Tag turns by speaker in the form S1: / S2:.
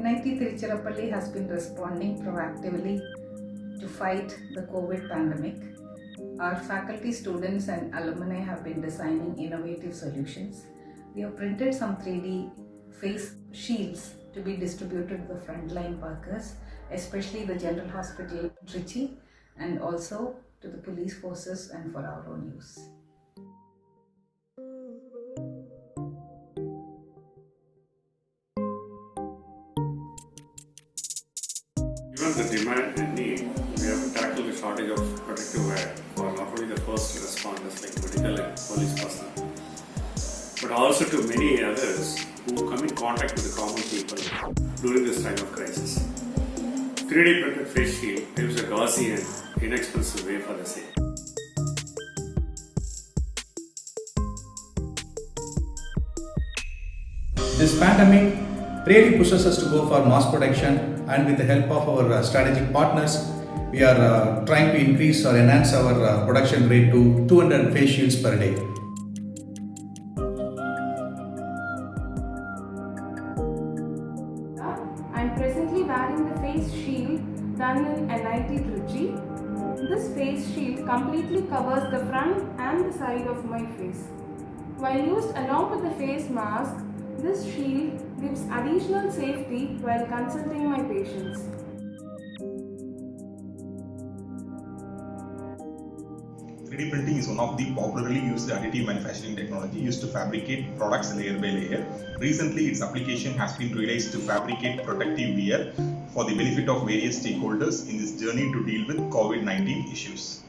S1: NIT Tiruchirappalli has been responding proactively to fight the COVID pandemic. Our faculty, students and alumni have been designing innovative solutions. We have printed some 3D face shields to be distributed to the frontline workers, especially the General Hospital Trichy, and also to the police forces and for our own use.
S2: Given the demand and need, we have to tackle the shortage of protective wear for not only the first responders like medical and police personnel, but also to many others who come in contact with the common people during this time of crisis. 3D printed face shield gives a gauzy and inexpensive way for the same.
S3: This pandemic really pushes us to go for mass production, and with the help of our strategic partners, we are trying to increase or enhance our production rate to 200 face shields per day.
S4: I am presently wearing the face shield done in NIT Trichy. This face shield completely covers the front and the side of my face. While used along with the face mask, this shield gives additional safety while consulting my patients.
S5: 3D printing is one of the popularly used additive manufacturing technology used to fabricate products layer by layer. Recently, its application has been realized to fabricate protective wear for the benefit of various stakeholders in this journey to deal with COVID-19 issues.